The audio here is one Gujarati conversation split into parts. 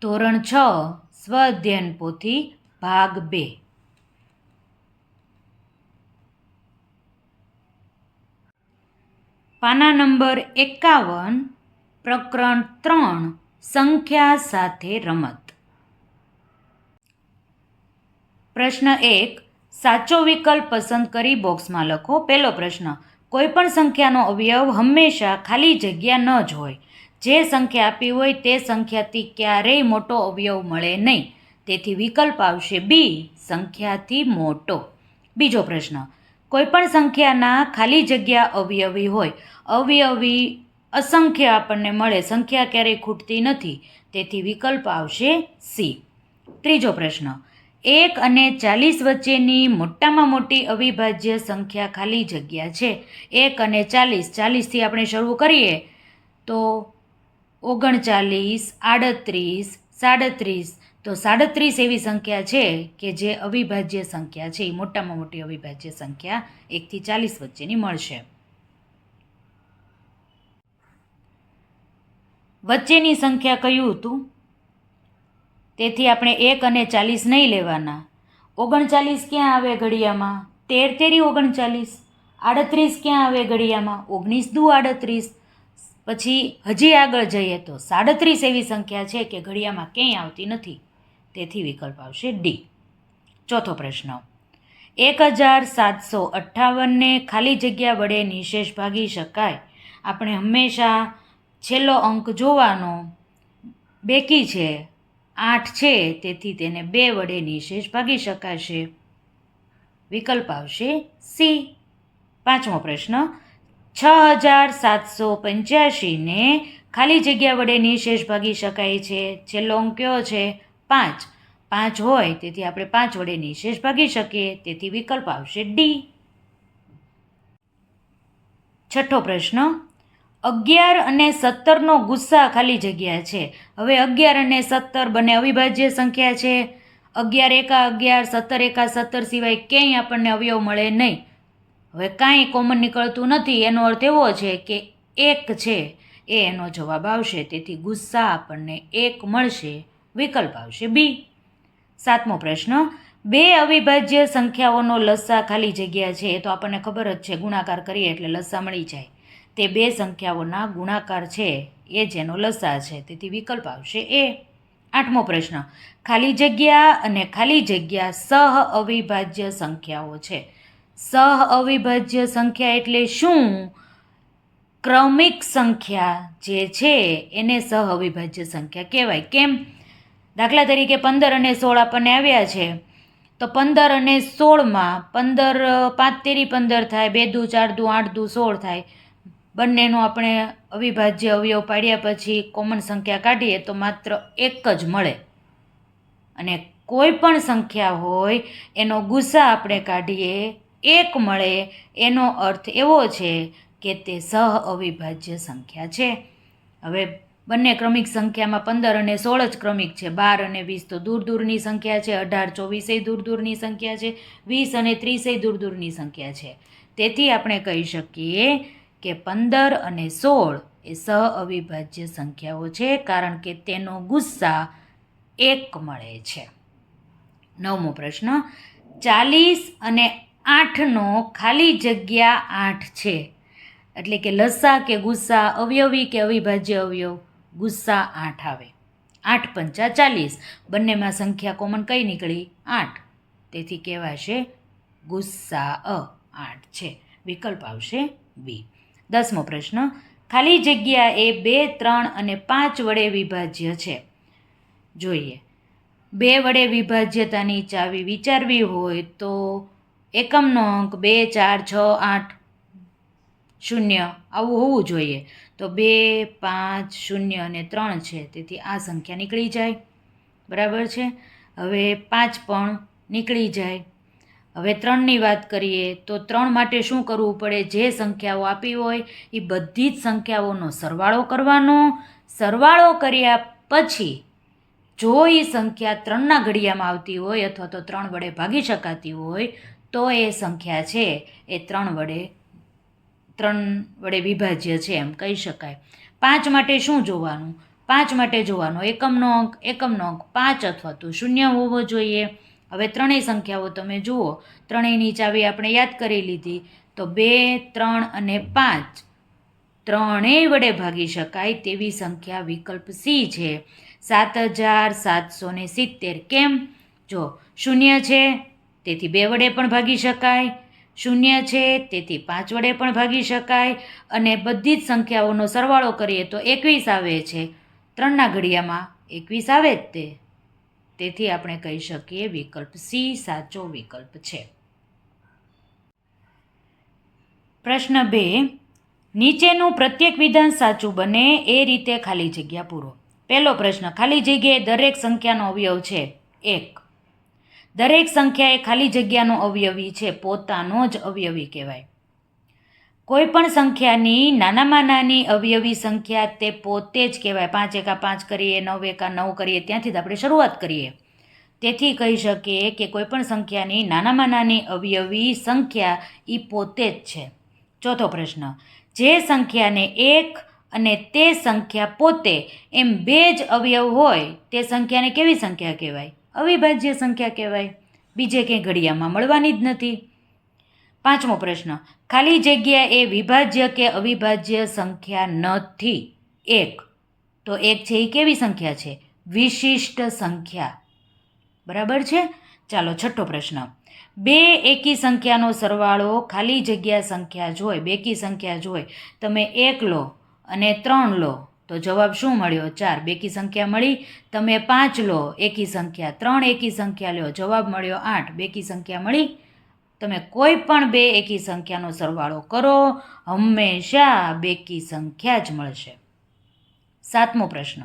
ધોરણ 6 સ્વઅધ્યયન પોથી ભાગ 2. પાના નંબર 51, પ્રકરણ 3, સંખ્યા સાથે રમત. પ્રશ્ન 1, સાચો વિકલ્પ પસંદ કરી બોક્સમાં લખો. પહેલો પ્રશ્ન, કોઈપણ સંખ્યાનો અવયવ હંમેશા ખાલી જગ્યા ન જ હોય. જે સંખ્યા આપી હોય તે સંખ્યાથી ક્યારેય મોટો અવયવ મળે નહીં. તેથી વિકલ્પ આવશે બી, સંખ્યાથી મોટો. બીજો પ્રશ્ન, કોઈપણ સંખ્યાના ખાલી જગ્યા અવયવી હોય. અવયવી અસંખ્ય આપણને મળે, સંખ્યા ક્યારેય ખૂટતી નથી. તેથી વિકલ્પ આવશે સી. ત્રીજો પ્રશ્ન, 1 અને 40 વચ્ચેની મોટામાં મોટી અવિભાજ્ય સંખ્યા ખાલી જગ્યા છે. 1 અને 40, 40થી આપણે શરૂ કરીએ તો 39, 38, 37, તો 37 એવી સંખ્યા છે કે જે અવિભાજ્ય સંખ્યા છે. એ મોટામાં મોટી અવિભાજ્ય સંખ્યા 1 થી 40 વચ્ચેની મળશે. વચ્ચેની સંખ્યા કયું હતું? તેથી આપણે 1 અને 40 નહીં લેવાના. 39 ક્યાં આવે ઘડિયામાં? 13 તેરી 39. 38 ક્યાં આવે ઘડિયામાં? 19 દુ 38. પછી હજી આગળ જઈએ તો 37 એવી સંખ્યા છે કે ઘડિયામાં ક્યાંય આવતી નથી. તેથી વિકલ્પ આવશે ડી. ચોથો પ્રશ્ન, 1758ને ખાલી જગ્યા વડે નિશેષ ભાગી શકાય. આપણે હંમેશા છેલ્લો અંક જોવાનો. બેકી છે, 8 છે, તેથી તેને 2 વડે નિશેષ ભાગી શકાશે. વિકલ્પ આવશે સી. પાંચમો પ્રશ્ન, 6785ને ખાલી જગ્યા વડે નિશેષ ભાગી શકાય છે. છેલ્લો અંક કયો છે? 5. 5 હોય તેથી આપણે 5 વડે નિશેષ ભાગી શકીએ. તેથી વિકલ્પ આવશે ડી. છઠ્ઠો પ્રશ્ન, 11 અને 17નો ગુસ્સા ખાલી જગ્યા છે. હવે 11 અને 17 બંને અવિભાજ્ય સંખ્યા છે. 11 એકા 11, 17 એકા 17 સિવાય ક્યાંય આપણને અવયવ મળે નહીં. હવે કાંઈ કોમન નીકળતું નથી. એનો અર્થ એવો છે કે 1 છે એ એનો જવાબ આવશે. તેથી ગુસ્સા આપણને 1 મળશે. વિકલ્પ આવશે બી. સાતમો પ્રશ્ન, 2 અવિભાજ્ય સંખ્યાઓનો લસા ખાલી જગ્યા છે. એ તો આપણને ખબર જ છે, ગુણાકાર કરીએ એટલે લસા મળી જાય. તે 2 સંખ્યાઓના ગુણાકાર છે એ જેનો લસા છે. તેથી વિકલ્પ આવશે એ. આઠમો પ્રશ્ન, ખાલી જગ્યા અને ખાલી જગ્યા સહ અવિભાજ્ય સંખ્યાઓ છે. સહ અવિભાજ્ય સંખ્યા એટલે શું? ક્રમિક સંખ્યા જે છે એને સહ અવિભાજ્ય સંખ્યા કહેવાય. કેમ? દાખલા તરીકે 15 અને 16 આપણને આવ્યા છે. તો 15 અને 16માં 15 5 તેરી 15 થાય, 2 દુ 4 દુ 8 દુ 16 થાય. બંનેનો આપણે અવિભાજ્ય અવયવ પાડ્યા પછી કોમન સંખ્યા કાઢીએ તો માત્ર 1 જ મળે. અને કોઈ પણ સંખ્યા હોય એનો ગુસા આપણે કાઢીએ 1 મળે. એનો અર્થ એવો છે કે તે સહ અવિભાજ્ય સંખ્યા છે. હવે બંને ક્રમિક સંખ્યામાં 15 અને 16 જ ક્રમિક છે. 12 અને 20 તો દૂર દૂરની સંખ્યા છે. 18, 24 એ દૂર દૂરની સંખ્યા છે. 20 અને 30 એ દૂર દૂરની સંખ્યા છે. તેથી આપણે કહી શકીએ કે 15 અને 16 એ સહ અવિભાજ્ય સંખ્યાઓ છે, કારણ કે તેનો ગુસ્સા 1 મળે છે. નવમો પ્રશ્ન, 40 અને 8નો ખાલી જગ્યા 8 છે. એટલે કે લસા કે ગુસ્સા, અવયવી કે અવિભાજ્ય અવયવ, ગુસ્સા 8 આવે. 8 પંચા 40, બંનેમાં સંખ્યા કોમન કઈ નીકળી? 8. તેથી કહેવાશે ગુસ્સા 8 છે. વિકલ્પ આવશે બી. 10મો પ્રશ્ન, ખાલી જગ્યા એ 2, 3 અને 5 વડે વિભાજ્ય છે. જોઈએ, 2 વડે વિભાજ્યતાની ચાવી વિચારવી હોય તો એકમનો અંક 2, 4, 6, 8, 0 આવું હોવું જોઈએ. તો 2, 5, 0 અને 3 છે. તેથી આ સંખ્યા નીકળી જાય. બરાબર છે. હવે 5 પણ નીકળી જાય. હવે 3ની વાત કરીએ તો 3 માટે શું કરવું પડે? જે સંખ્યાઓ આપી હોય એ બધી જ સંખ્યાઓનો સરવાળો કરવાનો. સરવાળો કર્યા પછી જો એ સંખ્યા 3ના ઘડિયામાં આવતી હોય અથવા તો 3 વડે ભાગી શકાતી હોય તો એ સંખ્યા છે એ 3 વડે વિભાજ્ય છે એમ કહી શકાય. 5 માટે શું જોવાનું? 5 માટે જોવાનો એકમનો અંક 5 અથવા તો 0 હોવો જોઈએ. હવે ત્રણેય સંખ્યાઓ તમે જુઓ, ત્રણેયની ચાવી આપણે યાદ કરી લીધી, તો 2, 3 અને 5 ત્રણેય વડે ભાગી શકાય તેવી સંખ્યા વિકલ્પ સી છે 7770. કેમ? જો 0 છે તેથી 2 વડે પણ ભાગી શકાય, 0 છે તેથી 5 વડે પણ ભાગી શકાય, અને બધી જ સંખ્યાઓનો સરવાળો કરીએ તો 21 આવે છે. 3ના ઘડિયામાં 21 આવે જ તે. તેથી આપણે કહી શકીએ વિકલ્પ સી સાચો વિકલ્પ છે. પ્રશ્ન 2, નીચેનું પ્રત્યેક વિધાન સાચું બને એ રીતે ખાલી જગ્યા પૂરો. પહેલો પ્રશ્ન, ખાલી જગ્યાએ દરેક સંખ્યાનો અવયવ છે 1. દરેક સંખ્યા એ ખાલી જગ્યાનો અવયવી છે, પોતાનો જ અવયવી કહેવાય. કોઈ પણ સંખ્યાની નાનામાં નાની અવયવી સંખ્યા તે પોતે જ કહેવાય. 5 એકા 5 કરીએ, 9 એકા 9 કરીએ, ત્યાંથી જ આપણે શરૂઆત કરીએ. તેથી કહી શકીએ કે કોઈ પણ સંખ્યાની નાનામાં નાની અવયવી સંખ્યા એ પોતે જ છે. ચોથો પ્રશ્ન, જે સંખ્યાને 1 અને તે સંખ્યા પોતે એમ 2 જ અવયવ હોય તે સંખ્યાને કેવી સંખ્યા કહેવાય? અવિભાજ્ય સંખ્યા કહેવાય. બીજે કંઈ ઘડિયામાં મળવાની જ નથી. પાંચમો પ્રશ્ન, ખાલી જગ્યા એ વિભાજ્ય કે અવિભાજ્ય સંખ્યા નથી. 1 તો 1 છે એ કેવી સંખ્યા છે? વિશિષ્ટ સંખ્યા. બરાબર છે. ચાલો છઠ્ઠો પ્રશ્ન, 2 એકી સંખ્યાનો સરવાળો ખાલી જગ્યા સંખ્યા જ હોય, બેકી સંખ્યા જ હોય. તમે 1 લો અને 3 લો તો જવાબ શું મળ્યો? 4. બેકી સંખ્યા મળી. તમે 5 લો એકી સંખ્યા, 3 એકી સંખ્યા લો, જવાબ મળ્યો 8. બેકી સંખ્યા મળી. તમે કોઈ પણ 2 એકી સંખ્યાનો સરવાળો કરો, હંમેશા બેકી સંખ્યા જ મળશે. સાતમો પ્રશ્ન,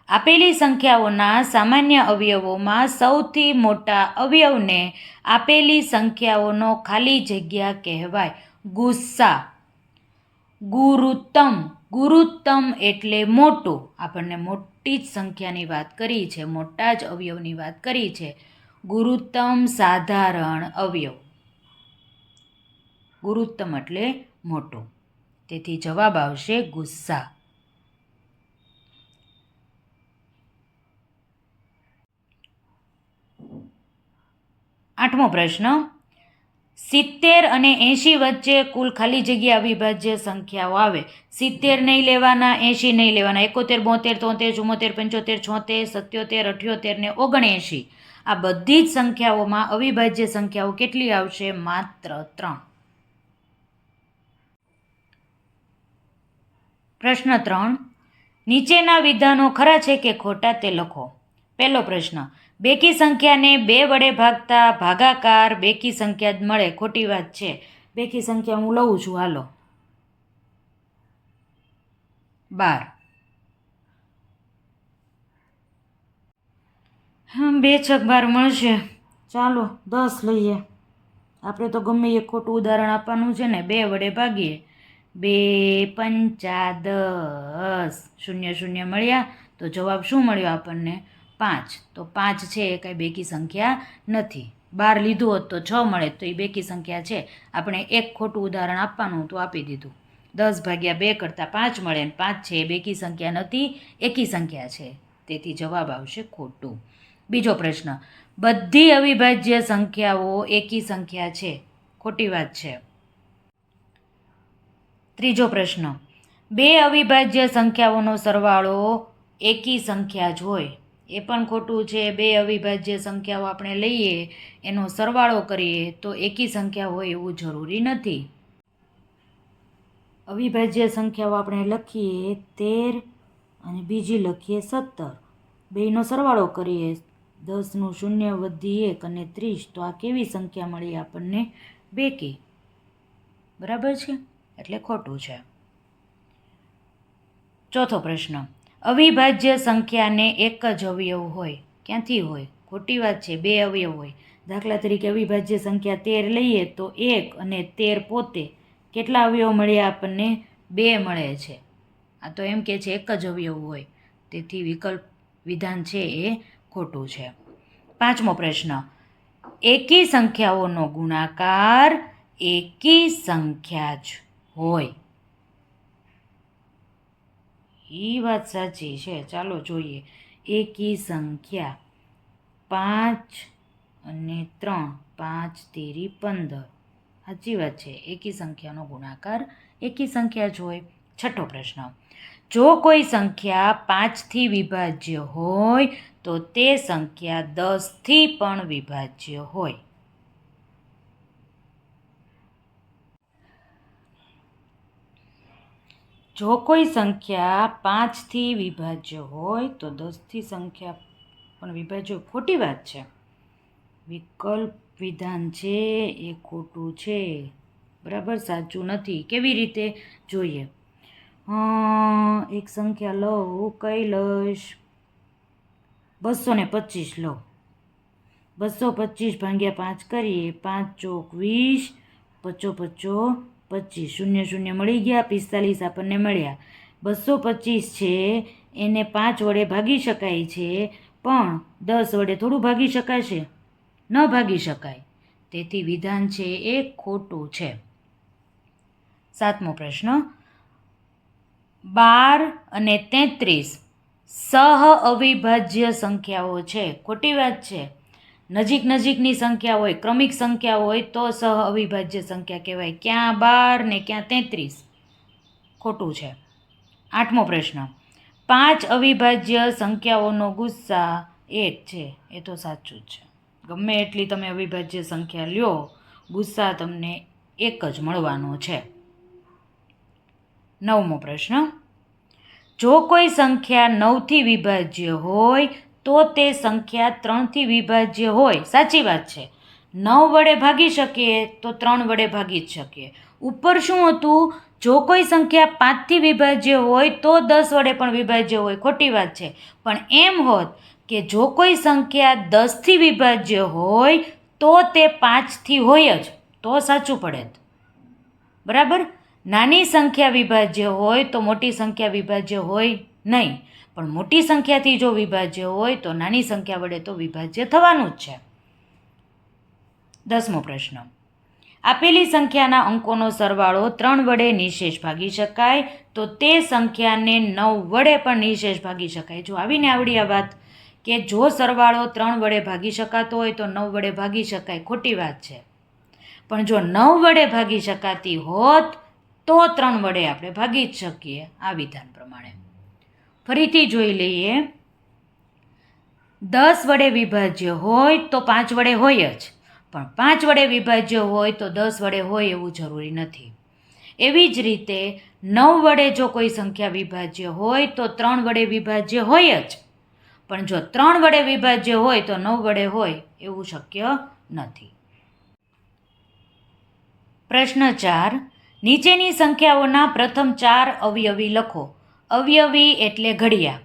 આપેલી સંખ્યાઓના સામાન્ય અવયવોમાં સૌથી મોટા અવયવને આપેલી સંખ્યાઓનો ખાલી જગ્યા કહેવાય. ગુસ્સા. ગુરુત્તમ. ગુરુત્તમ એટલે મોટું. આપણને મોટી જ સંખ્યાની વાત કરી છે, મોટા જ અવયવની વાત કરી છે. ગુરુત્તમ સાધારણ અવયવ. ગુરુત્તમ એટલે મોટું. તેથી જવાબ આવશે ગુસ્સા. આઠમો પ્રશ્ન, 70 અને 80 વચ્ચે કુલ ખાલી જગ્યા અવિભાજ્ય સંખ્યાઓ આવે. 70 નહીં લેવાના, 80 નહીં લેવાના. 71, 72, 73, 74, 75, 77, 78 ને 79. આ બધી જ સંખ્યાઓમાં અવિભાજ્ય સંખ્યાઓ કેટલી આવશે? માત્ર 3. પ્રશ્ન 3, નીચેના વિધાનો ખરા છે કે ખોટા તે લખો. પહેલો પ્રશ્ન, બેકી સંખ્યાને 2 વડે ભાગતા ભાગાકાર બેકી સંખ્યા જ મળે. ખોટી વાત છે. બેકી સંખ્યા હું લઉં છું, હાલો. 12. 2 છક 12 મળશે. ચાલો 10 લઈએ. આપણે તો ગમે એ ખોટું ઉદાહરણ આપવાનું છે ને. 2 વડે ભાગીએ. 2 પંચા 10. 0 0 મળ્યા તો જવાબ શું મળ્યો આપણને? 5. તો 5 છે એ કાંઈ બેકી સંખ્યા નથી. 12 લીધું હોત તો 6 મળે તો એ બેકી સંખ્યા છે. આપણે એક ખોટું ઉદાહરણ આપવાનું તો આપી દીધું. 10 ભાગ્યા 2 કરતાં 5 મળે, અને 5 છે એ બેકી સંખ્યા નથી, એકી સંખ્યા છે. તેથી જવાબ આવશે ખોટું. બીજો પ્રશ્ન, બધી અવિભાજ્ય સંખ્યાઓ એકી સંખ્યા છે. ખોટી વાત છે. ત્રીજો પ્રશ્ન, 2 અવિભાજ્ય સંખ્યાઓનો સરવાળો એકી સંખ્યા જ હોય. એ પણ ખોટું છે. 2 અવિભાજ્ય સંખ્યાઓ આપણે લઈએ, એનો સરવાળો કરીએ તો એકી સંખ્યા હોય એવું જરૂરી નથી. અવિભાજ્ય સંખ્યાઓ આપણે લખીએ 13 અને બીજી લખીએ 17. બેયનો સરવાળો કરીએ, 10નું 0 વધી 1 અને 30. તો આ કેવી સંખ્યા મળી આપણને? બેકી. બરાબર છે, એટલે ખોટું છે. ચોથો પ્રશ્ન, અવિભાજ્ય સંખ્યાને એક જ અવયવ હોય. ક્યાંથી હોય? ખોટી વાત છે. 2 અવયવ હોય. દાખલા તરીકે અવિભાજ્ય સંખ્યા 13 લઈએ તો 1 અને 13 પોતે કેટલા અવયવ મળ્યા આપણને? 2 મળે છે. આ તો એમ કે છે એક જ અવયવ હોય. તેથી વિકલ્પ વિધાન છે એ ખોટું છે. પાંચમો પ્રશ્ન, એકી સંખ્યાઓનો ગુણાકાર એકી સંખ્યા જ હોય. એ વાત સાચી છે. ચાલો જોઈએ. એકી સંખ્યા 5 અને 3, 5 તેરી 15. સાચી વાત છે. એકી સંખ્યાનો ગુણાકાર એકી સંખ્યા જ હોય. છઠ્ઠો પ્રશ્ન. જો કોઈ સંખ્યા 5થી વિભાજ્ય હોય તો તે સંખ્યા 10થી પણ વિભાજ્ય હોય. જો કોઈ સંખ્યા 5થી વિભાજ્ય હોય તો 10થી સંખ્યા પણ વિભાજ્ય. ખોટી વાત છે. વિકલ્પ વિધાન છે એ ખોટું છે. બરાબર, સાચું નથી. કેવી રીતે જોઈએ? એક સંખ્યા લઉં, કઈ લઈશ? 225 લો. 225 ભાગ્યા 5 કરીએ. 5 ચોક 20, 5 5 25, શૂન્ય શૂન્ય મળી ગયા, 45 આપણને મળ્યા. 225 છે એને 5 વડે ભાગી શકાય છે, પણ 10 વડે થોડું ભાગી શકાશે? ન ભાગી શકાય. તેથી વિધાન છે એ ખોટું છે. સાતમો પ્રશ્ન. 12 અને 33 સહ અવિભાજ્ય સંખ્યાઓ છે. ખોટી વાત છે. નજીક નજીકની સંખ્યા હોય, ક્રમિક સંખ્યા હોય તો સહ અવિભાજ્ય સંખ્યા કહેવાય. ક્યાં 12 ને ક્યાં 33? ખોટું છે. આઠમો પ્રશ્ન. 5 અવિભાજ્ય સંખ્યાઓનો ગુસ્સા 1 છે. એ તો સાચું જ છે. ગમે એટલી તમે અવિભાજ્ય સંખ્યા લ્યો, ગુસ્સા તમને 1 જ મળવાનો છે. નવમો પ્રશ્ન. જો કોઈ સંખ્યા 9થી વિભાજ્ય હોય તો તે સંખ્યા 3થી વિભાજ્ય હોય. સાચી વાત છે. 9 વડે ભાગી શકીએ તો 3 વડે ભાગી જ શકીએ. ઉપર શું હતું? જો કોઈ સંખ્યા 5થી વિભાજ્ય હોય તો 10 વડે પણ વિભાજ્ય હોય. ખોટી વાત છે. પણ એમ હોત કે જો કોઈ સંખ્યા 10થી વિભાજ્ય હોય તો તે 5થી હોય જ, તો સાચું પડે. બરાબર. નાની સંખ્યા વિભાજ્ય હોય તો મોટી સંખ્યા વિભાજ્ય હોય નહીં, પણ મોટી સંખ્યાથી જો વિભાજ્ય હોય તો નાની સંખ્યા વડે તો વિભાજ્ય થવાનું જ છે. 10મો પ્રશ્ન. આપેલી સંખ્યાના અંકોનો સરવાળો 3 વડે નિશેષ ભાગી શકાય તો તે સંખ્યાને 9 વડે પણ નિશેષ ભાગી શકાય. જો આવીને આવડી આ વાત કે જો સરવાળો 3 વડે ભાગી શકાતો હોય તો 9 વડે ભાગી શકાય. ખોટી વાત છે. પણ જો 9 વડે ભાગી શકાતી હોત તો 3 વડે આપણે ભાગી જ શકીએ આ વિધાન પ્રમાણે. ફરીથી જોઈ લઈએ. 10 વડે વિભાજ્ય હોય તો 5 વડે હોય જ, પણ 5 વડે વિભાજ્ય હોય તો 10 વડે હોય એવું જરૂરી નથી. એવી જ રીતે 9 વડે જો કોઈ સંખ્યા વિભાજ્ય હોય તો 3 વડે વિભાજ્ય હોય જ, પણ જો 3 વડે વિભાજ્ય હોય તો 9 વડે હોય એવું શક્ય નથી. પ્રશ્ન 4. નીચેની સંખ્યાઓના પ્રથમ 4 અવયવી લખો. અવયવી એટલે ઘડિયા.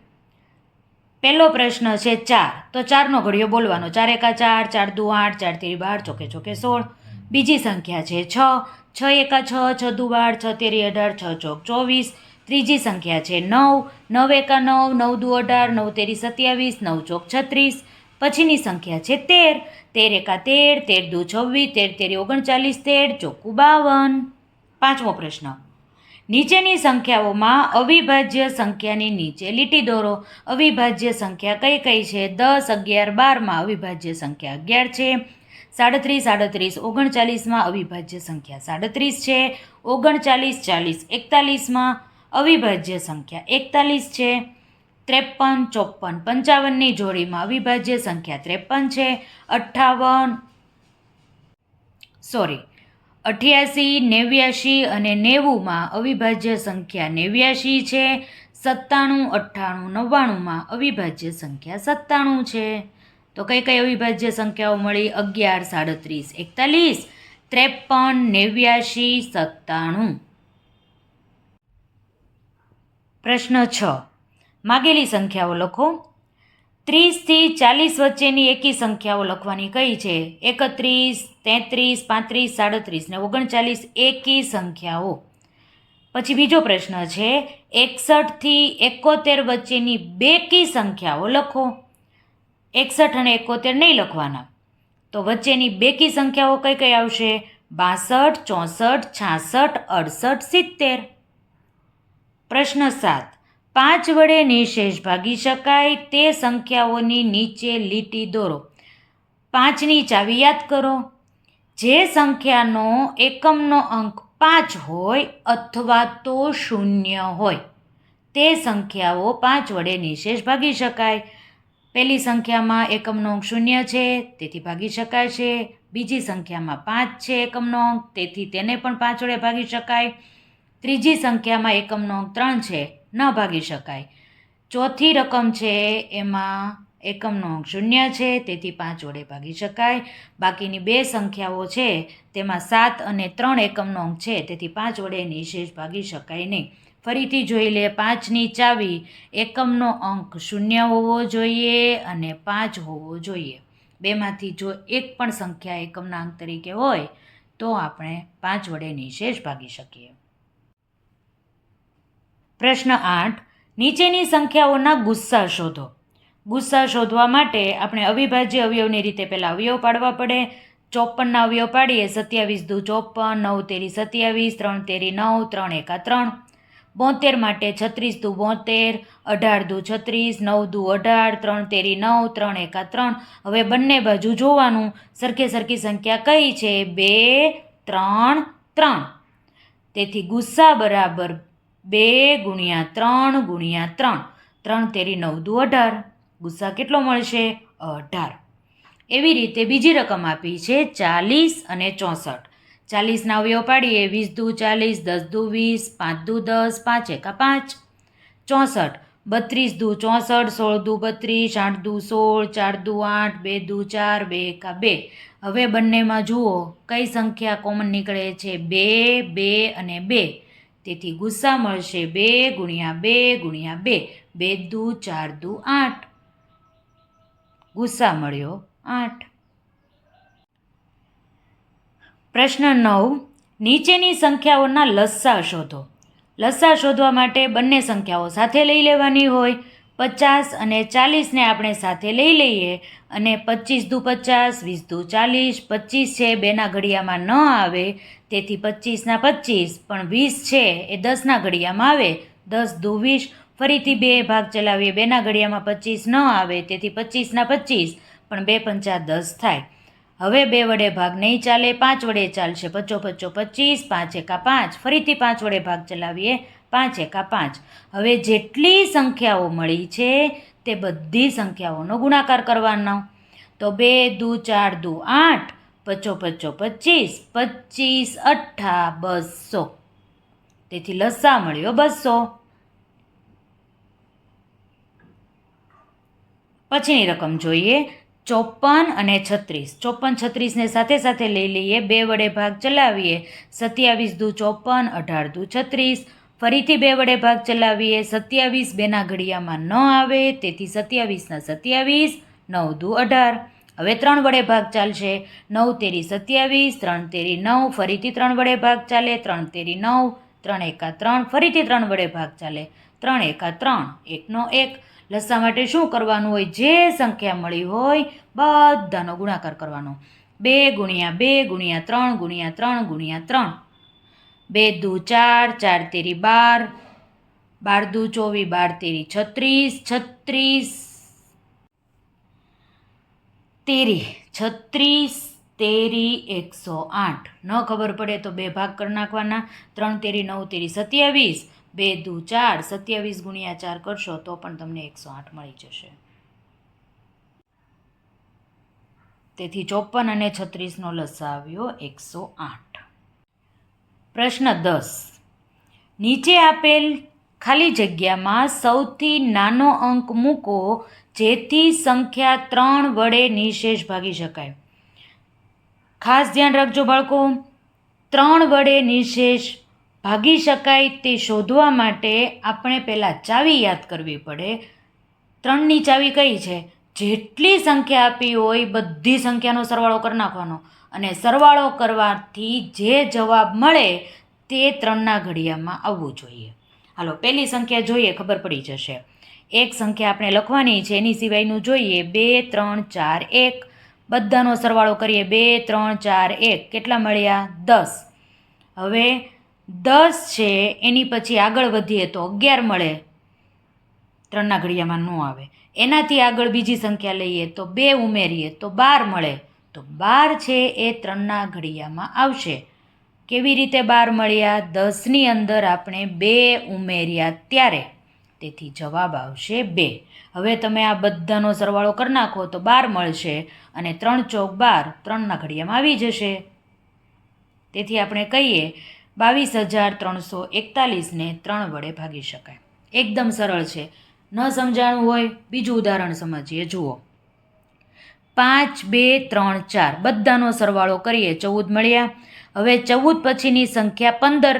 પહેલો પ્રશ્ન છે 4, તો 4નો ઘડિયો બોલવાનો. 4 એકા 4, 4 દુ 8, 4 તેરી 12, ચોકે ચોકે 16. બીજી સંખ્યા છે 6, 6 એકા 6, 6 દુ 12, 6 તેરી 18, 6 ચોક 24. ત્રીજી સંખ્યા છે 9, 9 એકા 9, 9 દુ 18, 9 તેરી 27, 9 ચોક 36. પછીની સંખ્યા છે 13, 13 એકા 13, 13 દુ 26, 13 તેરી 39, 13 ચોખ્ખું 52. પાંચમો પ્રશ્ન. નીચેની સંખ્યાઓમાં અવિભાજ્ય સંખ્યાની નીચે લીટી દોરો. અવિભાજ્ય સંખ્યા કઈ કઈ છે? 10, 11, 12માં અવિભાજ્ય સંખ્યા 11 છે. 37, 38, 39માં અવિભાજ્ય સંખ્યા 37 છે. 39, 40, 41માં અવિભાજ્ય સંખ્યા 41 છે. 53, 54, 55ની જોડીમાં અવિભાજ્ય સંખ્યા 53 છે. 88, 89 અને 90માં અવિભાજ્ય સંખ્યા 89 છે. 97, 98, 99માં અવિભાજ્ય સંખ્યા 97 છે. તો કઈ કઈ અવિભાજ્ય સંખ્યાઓ મળી? 11, 37, 41, 53, 89, 97. પ્રશ્ન 6. માગેલી સંખ્યાઓ લખો. 30 થી 40 વચ્ચેની એકી સંખ્યાઓ લખવાની કઈ છે? 31, 33, 35, 37 ને 39 એકી સંખ્યાઓ. પછી બીજો પ્રશ્ન છે 61 થી 71 વચ્ચેની બેકી સંખ્યાઓ લખો. 61 અને 71 નહીં લખવાના. તો વચ્ચેની બેકી સંખ્યાઓ કઈ કઈ આવશે? 62, 64, 66, 68, 70. પ્રશ્ન 7. 5 વડે નિશેષ ભાગી શકાય તે સંખ્યાઓની નીચે લીટી દોરો. 5ની ચાવી યાદ કરો. જે સંખ્યાનો એકમનો અંક 5 હોય અથવા તો 0 હોય તે સંખ્યાઓ 5 વડે નિશેષ ભાગી શકાય. પહેલી સંખ્યામાં એકમનો અંક 0 છે, તેથી ભાગી શકાય છે. બીજી સંખ્યામાં 5 છે એકમનો અંક, તેથી તેને પણ 5 વડે ભાગી શકાય. ત્રીજી સંખ્યામાં એકમનો અંક 3 છે, ન ભાગી શકાય. ચોથી રકમ છે એમાં એકમનો અંક 0 છે, તેથી 5 વડે ભાગી શકાય. બાકીની બે સંખ્યાઓ છે તેમાં 7 અને 3 એકમનો અંક છે, તેથી 5 વડે નિશેષ ભાગી શકાય નહીં. ફરીથી જોઈ લે. 5ની ચાવી એકમનો અંક 0 હોવો જોઈએ અને 5 હોવો જોઈએ. બેમાંથી જો એક પણ સંખ્યા એકમના અંક તરીકે હોય તો આપણે 5 વડે નિશેષ ભાગી શકીએ. પ્રશ્ન 8. નીચેની સંખ્યાઓના ગુસ્સા શોધો. ગુસ્સા શોધવા માટે આપણે અવિભાજ્ય અવયવની રીતે પહેલાં અવયવ પાડવા પડે. 54ના અવયવ પાડીએ. 27 દુ 54, 9 તેરી 27, 3 તેરી 9, 3 એકા 3. 72 માટે 36 દુ 72, 18 દુ 36, 9 દુ 18, 3 તેરી 9, 3 એકા 3. હવે બંને બાજુ જોવાનું સરખે સરખી સંખ્યા કઈ છે? 2, 3, 3. તેથી ગુસ્સા બરાબર 2 ગુણ્યા 3 ગુણ્યા 3. 3 તેરી 9 દુ 18. ગુસ્સા કેટલો મળશે? 18. એવી રીતે બીજી રકમ આપી છે 40 અને 64. 40ના અવયવ પાડીએ. 20 દુ 40, 10 દુ 20, 5 દુ 10, 5 એકા 5. 64. 32 દુ 64, 16 દુ 32, 8 દુ 16, 4 દુ 8, 2 દુ 4, 2 એકા 2. હવે બંનેમાં જુઓ કઈ સંખ્યા કોમન નીકળે છે? 2, 2 અને 2. તેથી ગુસ્સા મળશે 2 ગુણ્યા 2 ગુણ્યા 2. 2 દુ 4 દુ 8. ગુસ્સા મળ્યો 8. પ્રશ્ન 9. નીચેની સંખ્યાઓના લસ્સા શોધો. લસ્સા શોધવા માટે બંને સંખ્યાઓ સાથે લઈ લેવાની હોય. 50 અને 40ને આપણે સાથે લઈ લઈએ અને 25 દુ 50, 20 દુ 40. 25 છે બેના ઘડિયામાં ન આવે, તેથી 25ના 25, પણ 20 છે એ 10ના ઘડિયામાં આવે. 10 દુ 20. ફરીથી બે ભાગ ચલાવીએ. બેના ઘડિયામાં 25 ન આવે, તેથી 25ના 25, પણ 2 પંચા 10 થાય. હવે 2 વડે ભાગ નહીં ચાલે, 5 વડે ચાલશે. 25 25, 5 એકા 5. ફરીથી 5 વડે ભાગ ચલાવીએ. 5 એકા 5. હવે જેટલી સંખ્યાઓ મળી છે તે બધી સંખ્યાઓનો ગુણાકાર કરવાનો. તો 2 દુ 4 દુ 8, 25 25, 25 અઠ્ઠા 200. તેથી લસ્સા મળ્યો 200. પછીની રકમ જોઈએ. 54 અને 36. 54 36ને સાથે સાથે લઈ લઈએ. 2 વડે ભાગ ચલાવીએ. 27 દુ 54, 18 દુ 36. ફરીથી 2 વડે ભાગ ચલાવીએ. 27 બેના ઘડિયામાં ન આવે, તેથી 27ના 27, 9 દુ 18. હવે 3 વડે ભાગ ચાલશે. 9 તેરી 27, 3 તેરી 9. ફરીથી 3 વડે ભાગ ચાલે. 3 તેરી 9, 3 એકા 3. ફરીથી 3 વડે ભાગ ચાલે. 3 એકા 3, 1નો 1. લસ્સા માટે શું કરવાનું હોય? જે સંખ્યા મળી હોય બધાનો ગુણાકાર કરવાનો. 2 ગુણ્યા 2 ગુણ્યા 3 ગુણ્યા 3 ગુણ્યા 3. 2 દુ 4, 4 તેરી 12, 12 દુ 24, 12 તેરી 36, 36 તેરી 36 તેરી 108. ન ખબર પડે તો 2 ભાગ કરી નાખવાના. 3 તેરી 9 તેરી 27. 2 દુ 4, 27 ગુણ્યા 4 કરશો તો પણ તમને 108 મળી જશે. તેથી 54 અને 36નો લસ્સા આવ્યો 108. પ્રશ્ન 10. નીચે આપેલ ખાલી જગ્યામાં સૌથી નાનો અંક મૂકો જેથી સંખ્યા 3 વડે નિશેષ ભાગી શકાય. ખાસ ધ્યાન રાખજો બાળકો. 3 વડે નિશેષ ભાગી શકાય તે શોધવા માટે આપણે પહેલાં ચાવી યાદ કરવી પડે. 3ની ચાવી કઈ છે? જેટલી સંખ્યા આપી હોય બધી સંખ્યાનો સરવાળો કરી નાખવાનો, અને સરવાળો કરવાથી જે જવાબ મળે તે 3ના ઘડિયામાં આવવું જોઈએ. હાલો પહેલી સંખ્યા જોઈએ, ખબર પડી જશે. એક સંખ્યા આપણે લખવાની છે, એની સિવાયનું જોઈએ. 2 3 4 1. બધાનો સરવાળો કરીએ. 2 3 4 1 કેટલા મળ્યા? 10. હવે 10 છે એની પછી આગળ વધીએ તો 11 મળે. 3ના ઘડિયામાં ન આવે. એનાથી આગળ બીજી સંખ્યા લઈએ તો 2 ઉમેરીએ તો 12 મળે. તો 12 છે એ 3ના ઘડિયામાં આવશે. કેવી રીતે 12 મળ્યા? 10ની અંદર આપણે 2 ઉમેર્યા ત્યારે. તેથી જવાબ આવશે 2. હવે તમે આ બધાનો સરવાળો કરી નાખો તો 12 મળશે અને 3 ચોક 12 3ના ઘડિયામાં આવી જશે. તેથી આપણે કહીએ 22,341ને 3 વડે ભાગી શકાય. એકદમ સરળ છે. ન સમજાણું હોય બીજું ઉદાહરણ સમજીએ. જુઓ, 5, 2, 3, 4 બધાનો સરવાળો કરીએ 14 મળ્યા. હવે 14 પછીની સંખ્યા 15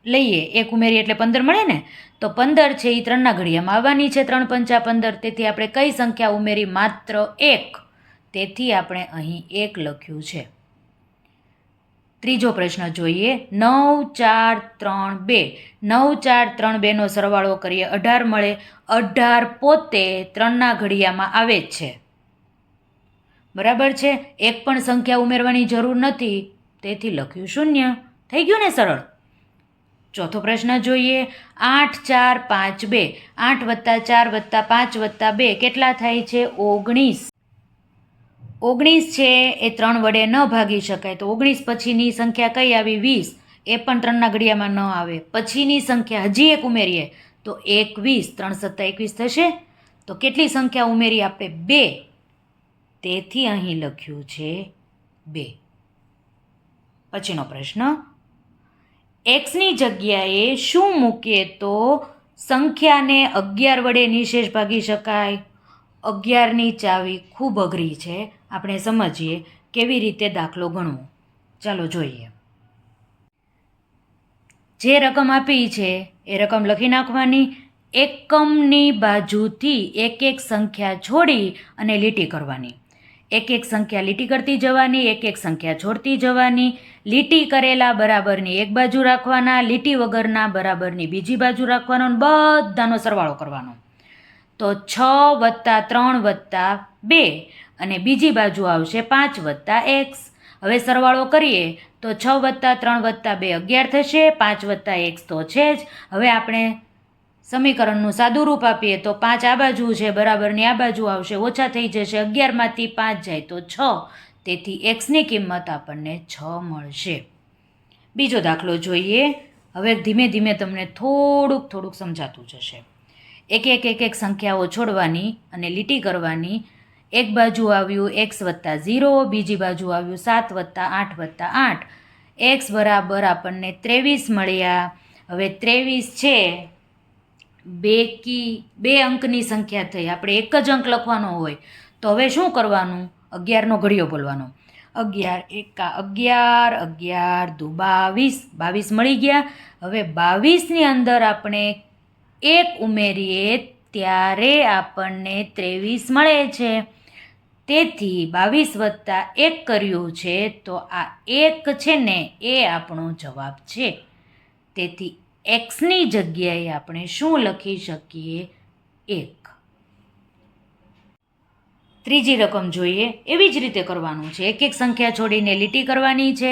લઈએ, 1 ઉમેરીએ એટલે 15 મળે ને. તો 15 છે એ 3ના ઘડિયામાં આવવાની છે. 3 પંચા 15. તેથી આપણે કઈ સંખ્યા ઉમેરી? માત્ર 1. તેથી આપણે અહીં 1 લખ્યું છે. ત્રીજો પ્રશ્ન જોઈએ. 9, 4, 3, 2 9, 4, 3, 2નો સરવાળો કરીએ 18 મળે. 18 પોતે 3ના ઘડિયામાં આવે જ છે. બરાબર છે. એક પણ સંખ્યા ઉમેરવાની જરૂર નથી, તેથી લખ્યું 0. થઈ ગયું ને સરળ? ચોથો પ્રશ્ન જોઈએ. 8, 4, 5, 2 8 વત્તા 4 વત્તા 5 વત્તા 2 કેટલા થાય છે? 19. 19 છે એ 3 વડે ન ભાગી શકાય. તો 19 પછીની સંખ્યા કઈ આવી? 20. એ પણ 3ના ઘડિયામાં ન આવે. પછીની સંખ્યા હજી એક ઉમેરીએ તો 21. 3 સત્તા 21 થશે. તો કેટલી સંખ્યા ઉમેરી આપણે? 2. તેથી અહીં લખ્યું છે 2. પછીનો પ્રશ્ન. એક્સની જગ્યાએ શું મૂકીએ તો સંખ્યાને 11 વડે નિશેષ ભાગી શકાય? 11ની ચાવી ખૂબ અઘરી છે. આપણે સમજીએ કેવી રીતે દાખલો ગણવો. ચાલો જોઈએ. જે રકમ આપી છે એ રકમ લખી નાખવાની. એકમની બાજુથી એક એક સંખ્યા છોડી અને લીટી કરવાની. એક એક સંખ્યા લીટી કરતી જવાની, એક એક સંખ્યા છોડતી જવાની. લીટી કરેલા બરાબરની એક બાજુ રાખવાના, લીટી વગરના બરાબરની બીજી બાજુ રાખવાનો, બધાનો સરવાળો કરવાનો. તો 6 વત્તા 3 વત્તા 2 અને બીજી બાજુ આવશે 5 વત્તા x. હવે સરવાળો કરીએ તો 6 વત્તા 3 વત્તા 2 11 થશે. 5 વત્તા x તો છે જ. હવે આપણે સમીકરણનું સાદું રૂપ આપીએ તો 5 આ બાજુ છે, બરાબરની આ બાજુ આવશે, ઓછા થઈ જશે. 11માંથી 5 જાય તો 6. તેથી એક્સની કિંમત આપણને 6 મળશે. બીજો દાખલો જોઈએ. હવે ધીમે ધીમે તમને થોડુંક સમજાતું જશે. એક સંખ્યાઓ છોડવાની અને લીટી કરવાની. એક બાજુ આવ્યું x વત્તા 0, બીજી બાજુ આવ્યું 7 વત્તા 8 વત્તા 8. x બરાબર આપણને 23 મળ્યા. હવે 23 છે બે અંકની સંખ્યા થઈ. આપણે એક જ અંક લખવાનો હોય તો હવે શું કરવાનું? 11નો ઘડિયો બોલવાનો. 11 એકા 11, 11 દુ 22, 22 મળી ગયા. હવે 22ની અંદર આપણે 1 ઉમેરીએ ત્યારે આપણને 23 મળે છે. તેથી 22 વત્તા 1 કર્યું છે તો આ 1 છે ને એ આપણો જવાબ છે. તેથી એક્સની જગ્યાએ આપણે શું લખી શકીએ? 1. ત્રીજી રકમ જોઈએ. એવી જ રીતે કરવાનું છે. એક એક સંખ્યા છોડીને લીટી કરવાની છે.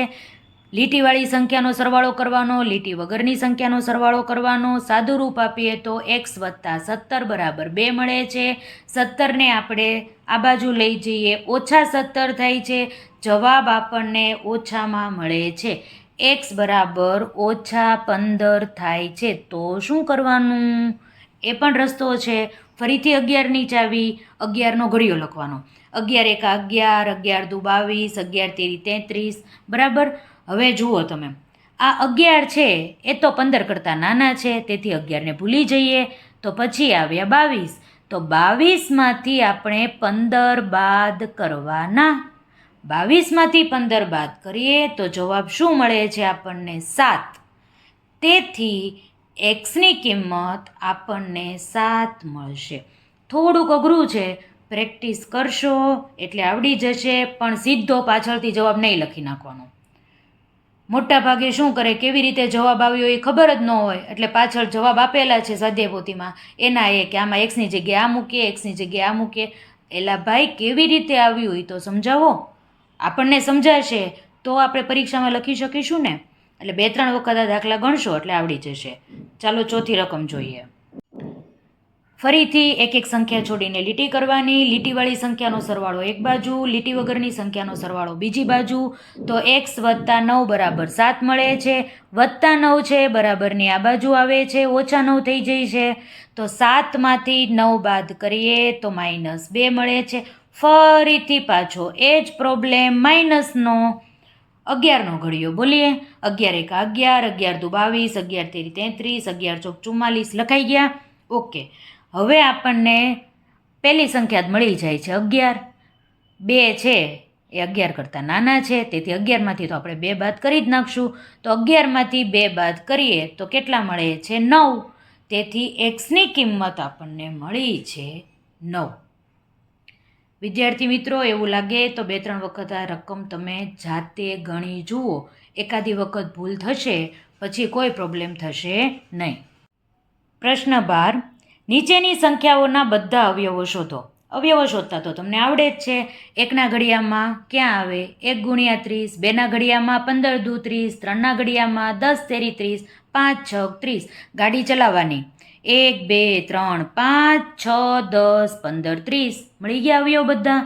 લીટીવાળી સંખ્યાનો સરવાળો કરવાનો, લીટી વગરની સંખ્યાનો સરવાળો કરવાનો. સાદું રૂપ આપીએ તો x વત્તા 17 બરાબર 2 મળે છે. 17ને આપણે આ બાજુ લઈ જઈએ ઓછા 17 થાય છે. જવાબ આપણને ઓછામાં મળે છે. x બરાબર ઓછા 15 થાય છે. તો શું કરવાનું? એ પણ રસ્તો છે. ફરીથી 11ની ચાવી, 11નો ઘડિયો લખવાનો. 11 એકા 11, 11 દુ 22, 11 તેરી 33. બરાબર. હવે જુઓ તમે, આ 11 છે એ તો 15 કરતાં નાના છે, તેથી 11ને ભૂલી જઈએ. તો પછી આવ્યા 22. તો 22માંથી આપણે 15 બાદ કરવાના. 22માંથી 15 બાદ કરીએ તો જવાબ શું મળે છે આપણને? 7. તેથી એક્સની કિંમત આપણને 7 મળશે. થોડુંક અઘરું છે, પ્રેક્ટિસ કરશો એટલે આવડી જશે. પણ સીધો પાછળથી જવાબ નહીં લખી નાખવાનો. મોટા ભાગે શું કરે, કેવી રીતે જવાબ આવ્યો એ ખબર જ ન હોય, એટલે પાછળ જવાબ આપેલા છે સ્વાધ્યાયપોથીમાં એના એ કે આમાં એક્સની જગ્યાએ આ મૂકીએ, એક્સની જગ્યાએ આ મૂકીએ. એલા ભાઈ, કેવી રીતે આવ્યું એ તો સમજાવો. આપણને સમજાશે તો આપણે પરીક્ષામાં લખી શકીશું ને. એટલે 2-3 વખત આ દાખલા ગણશો એટલે આવડી જશે. ચાલો ચોથી રકમ જોઈએ. ફરીથી એક એક સંખ્યા છોડીને લીટી કરવાની. લીટીવાળી સંખ્યાનો સરવાળો એક બાજુ, લીટી વગરની સંખ્યાનો સરવાળો બીજી બાજુ. તો x વત્તા 9 બરાબર 7 મળે છે. વત્તા 9 છે બરાબરની આ બાજુ આવે છે, ઓછા 9 થઈ જાય છે. તો 7માંથી 9 બાદ કરીએ તો -2 મળે છે. ફરીથી પાછો એ જ પ્રોબ્લેમ માઇનસનો 11નો ઘડિયો બોલીએ. 11 એકા 11, 11 દુ 22, 11 તેરી 33, 11 ચોક 44 લખાઈ ગયા. ઓકે, હવે આપણને પહેલી સંખ્યા જ મળી જાય છે 11. 2 છે એ 11 કરતાં નાના છે, તેથી 11માંથી તો આપણે 2 બાદ કરી જ નાખશું. તો 11માંથી 2 બાદ કરીએ તો કેટલા મળે છે? 9. તેથી એક્સની કિંમત આપણને મળી છે 9. વિદ્યાર્થી મિત્રો, એવું લાગે તો 2-3 વખત આ રકમ તમે જાતે ગણી જુઓ. એકાદી વખત ભૂલ થશે પછી કોઈ પ્રોબ્લેમ થશે નહીં. પ્રશ્ન 12. નીચેની સંખ્યાઓના બધા અવયવો શોધો. અવયવો શોધતા તો તમને આવડે જ છે. 1ના ઘડિયામાં ક્યાં આવે? 1 ગુણ્યા 30. 2ના ઘડિયામાં 15 દુ 30. 3ના ઘડિયામાં 10 તેરી 30. 5 6 30. ગાડી ચલાવવાની. 1 2 3 5 6 10 15 30. મળી ગયા અવયવ બધા.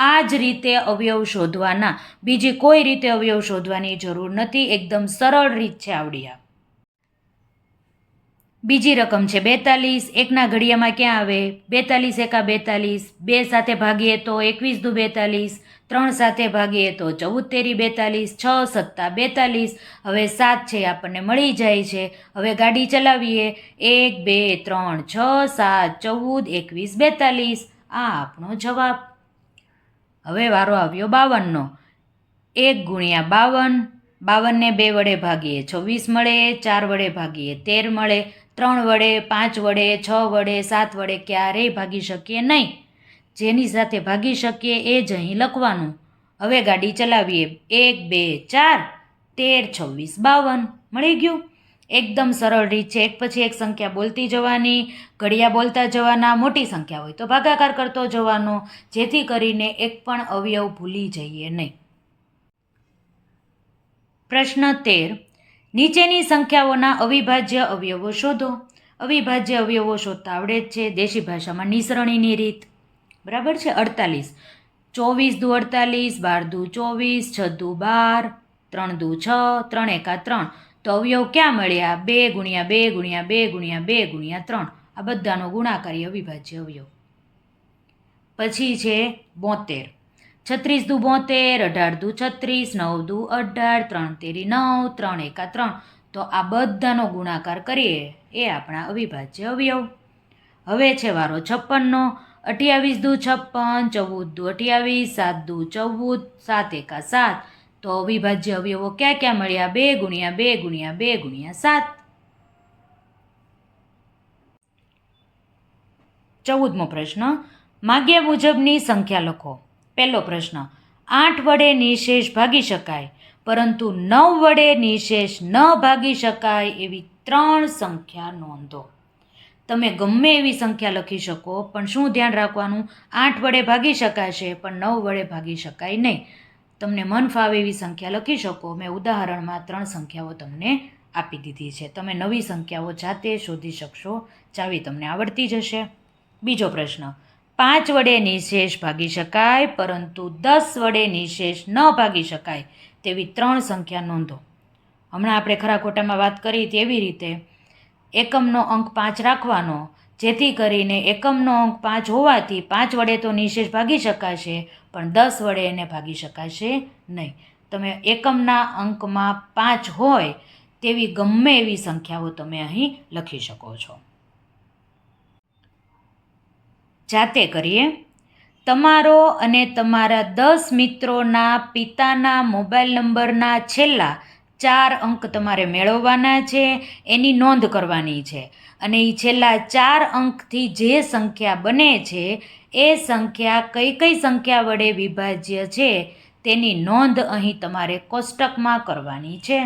આ જ રીતે અવયવ શોધવાના, બીજી કોઈ રીતે અવયવ શોધવાની જરૂર નથી. એકદમ સરળ રીત છે આવડી આ. બીજી રકમ છે 42. 1ના ઘડિયામાં ક્યાં આવે? 42 એકા 42. 2 સાથે ભાગીએ તો 21 દુ 42. 3 સાથે ભાગીએ તો 14 તેરી 42. 6 સત્તા 42. હવે 7 છે આપણને મળી જાય છે. હવે ગાડી ચલાવીએ. 1 2 3 6 7 14 21 42. આ આપણો જવાબ. હવે વારો આવ્યો 52નો. 1 ગુણ્યા 52. 52ને 2 વડે ભાગીએ 26 મળે. 4 વડે ભાગીએ 13 મળે. 3 વડે, 5 વડે, 6 વડે, 7 વડે ક્યારેય ભાગી શકીએ નહીં. જેની સાથે ભાગી શકીએ એ જ અહીં લખવાનું. હવે ગાડી ચલાવીએ. 1 2 4 13 26 52. મળી ગયું. એકદમ સરળ રીત છે. એક પછી એક સંખ્યા બોલતી જવાની, ઘડિયા બોલતા જવાના. મોટી સંખ્યા હોય તો ભાગાકાર કરતો જવાનો, જેથી કરીને એક પણ અવયવ ભૂલી જઈએ નહીં. પ્રશ્ન 13. નીચેની સંખ્યાઓના અવિભાજ્ય અવયવો શોધો. અવિભાજ્ય અવયવો શોધતા આવડે જ છે. દેશી ભાષામાં નિસરણીની રીત. બરાબર છે. 48. 24 દુ 48, 12 દુ 24, 6 દુ 12, 3 દુ 6, 3 એકા 3. તો અવયવ ક્યાં મળ્યા? 2 ગુણ્યા 2 ગુણ્યા 2 ગુણ્યા 2 ગુણ્યા 3. આ બધાનો ગુણાકારી અવિભાજ્ય અવયવ. પછી છે 72. 36 દુ 72, 18 દુ 36, 9 દુ 18, 3 તેરી 9, 3 એકા 3. તો આ બધાનો ગુણાકાર કરીએ એ આપણા અવિભાજ્ય અવયવ. હવે છે વારો 56નો. 28 દુ 56, 14 દુ 28, 7 દુ 14, 7 એકા 7. તો અવિભાજ્ય અવયવો ક્યાં ક્યાં મળ્યા? 2 ગુણ્યા 2 ગુણ્યા 2 ગુણ્યા 7. 14મો પ્રશ્ન. માગ્યા મુજબની સંખ્યા લખો. પહેલો પ્રશ્ન. 8 વડે નિશેષ ભાગી શકાય પરંતુ 9 વડે નિશેષ ન ભાગી શકાય એવી 3 સંખ્યા નોંધો. તમે ગમે એવી સંખ્યા લખી શકો, પણ શું ધ્યાન રાખવાનું? 8 વડે ભાગી શકાશે પણ 9 વડે ભાગી શકાય નહીં. તમને મન ફાવે એવી સંખ્યા લખી શકો. મેં ઉદાહરણમાં 3 સંખ્યાઓ તમને આપી દીધી છે. તમે નવી સંખ્યાઓ જાતે શોધી શકશો. ચાવી તમને આવડતી જશે. બીજો પ્રશ્ન. 5 વડે નિશેષ ભાગી શકાય પરંતુ 10 વડે નિશેષ ન ભાગી શકાય તેવી 3 સંખ્યા નોંધો. હમણાં આપણે ખરા ખોટામાં વાત કરી તેવી રીતે એકમનો અંક 5 રાખવાનો, જેથી કરીને એકમનો અંક 5 હોવાથી 5 વડે તો નિશેષ ભાગી શકાશે પણ 10 વડે એને ભાગી શકાશે નહીં. તમે એકમના અંકમાં 5 હોય તેવી ગમે એવી સંખ્યાઓ તમે અહીં લખી શકો છો. જાતે કરીએ. તમારો અને તમારા 10 મિત્રોના પિતાના મોબાઈલ નંબરના છેલ્લા 4 અંક તમારે મેળવવાના છે. એની નોંધ કરવાની છે. અને એ છેલ્લા 4 અંકથી જે સંખ્યા બને છે એ સંખ્યા કઈ કઈ સંખ્યા વડે વિભાજ્ય છે તેની નોંધ અહીં તમારે કોષ્ટકમાં કરવાની છે.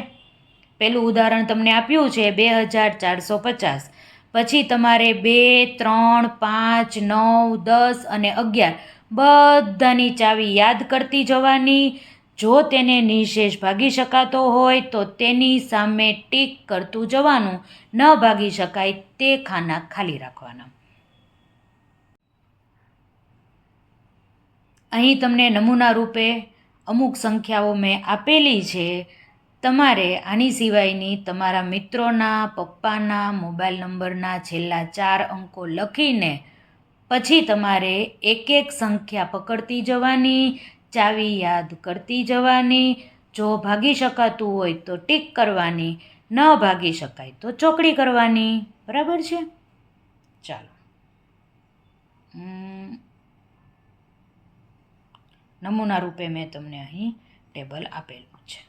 પહેલું ઉદાહરણ તમને આપ્યું છે 2450. પછી તમારે 2 3 5 9 10 અને 11 બધાની ચાવી યાદ કરતી જવાની. જો તેને નિશેષ ભાગી શકાતો હોય તો તેની સામે ટીક કરતું જવાનું. ન ભાગી શકાય તે ખાના ખાલી રાખવાના. અહીં તમને નમૂના રૂપે અમુક સંખ્યાઓ મેં આપેલી છે. તમારે આની સિવાયની તમારા મિત્રોના પપ્પાના મોબાઈલ નંબરના છેલ્લા 4 અંકો લખીને પછી તમારે એક એક સંખ્યા પકડતી જવાની, ચાવી યાદ કરતી જવાની. જો ભાગી શકાતું હોય તો ટીક કરવાની, ન ભાગી શકાય તો ચોકડી કરવાની. બરાબર છે? ચાલો, નમૂના રૂપે મેં તમને અહીં ટેબલ આપેલું છે,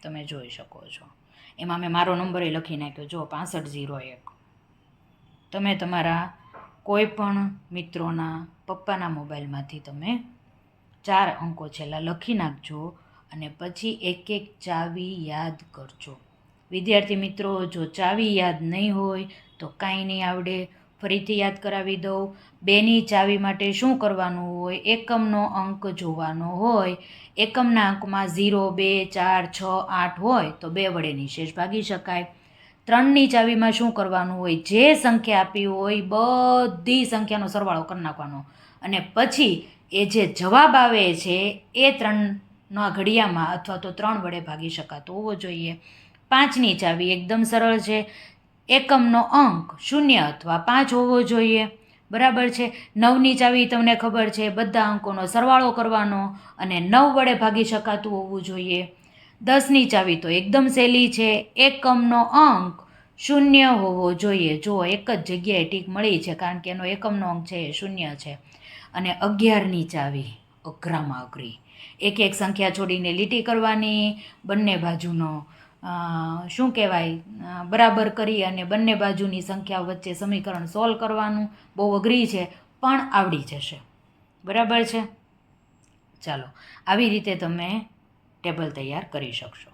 તમે જોઈ શકો છો. એમાં મેં મારો નંબર એ લખી નાખ્યો, જો 6501. તમે તમારા કોઈ પણ મિત્રોના પપ્પાના મોબાઈલમાંથી તમે 4 અંકો છેલ્લા લખી નાખજો અને પછી એક એક ચાવી યાદ કરજો. વિદ્યાર્થી મિત્રો, જો ચાવી યાદ નહીં હોય તો કાંઈ નહીં આવડે. ફરીથી યાદ કરાવી દઉં. 2ની ચાવી માટે શું કરવાનું હોય? એકમનો અંક જોવાનો હોય. એકમના અંકમાં 0, 2, 4, 6, 8 હોય તો 2 વડે નિશેષ ભાગી શકાય. 3ની ચાવીમાં શું કરવાનું હોય? જે સંખ્યા આપી હોય બધી સંખ્યાનો સરવાળો કરી નાખવાનો અને પછી એ જે જવાબ આવે છે એ 3ના ઘડિયામાં અથવા તો 3 વડે ભાગી શકાતો હોવો જોઈએ. 5ની ચાવી એકદમ સરળ છે. એકમનો અંક 0 અથવા 5 હોવો જોઈએ. બરાબર છે? 9ની ચાવી તમને ખબર છે, બધા અંકોનો સરવાળો કરવાનો અને 9 વડે ભાગી શકાતું હોવું જોઈએ. 10ની ચાવી તો એકદમ સહેલી છે. એકમનો અંક 0 હોવો જોઈએ. જો એક જ જગ્યાએ ટીક મળી છે કારણ કે એનો એકમનો અંક છે એ 0 છે. અને 11ની ચાવી અઘરામાં અઘરી. એક એક સંખ્યા છોડીને લીટી કરવાની, બંને બાજુનો શું કહેવાય બરાબર કરી અને બંને બાજુની સંખ્યા વચ્ચે સમીકરણ સોલ્વ કરવાનું. બહુ અઘરી છે પણ આવડી જશે. બરાબર છે? ચાલો, આવી રીતે તમે ટેબલ તૈયાર કરી શકશો.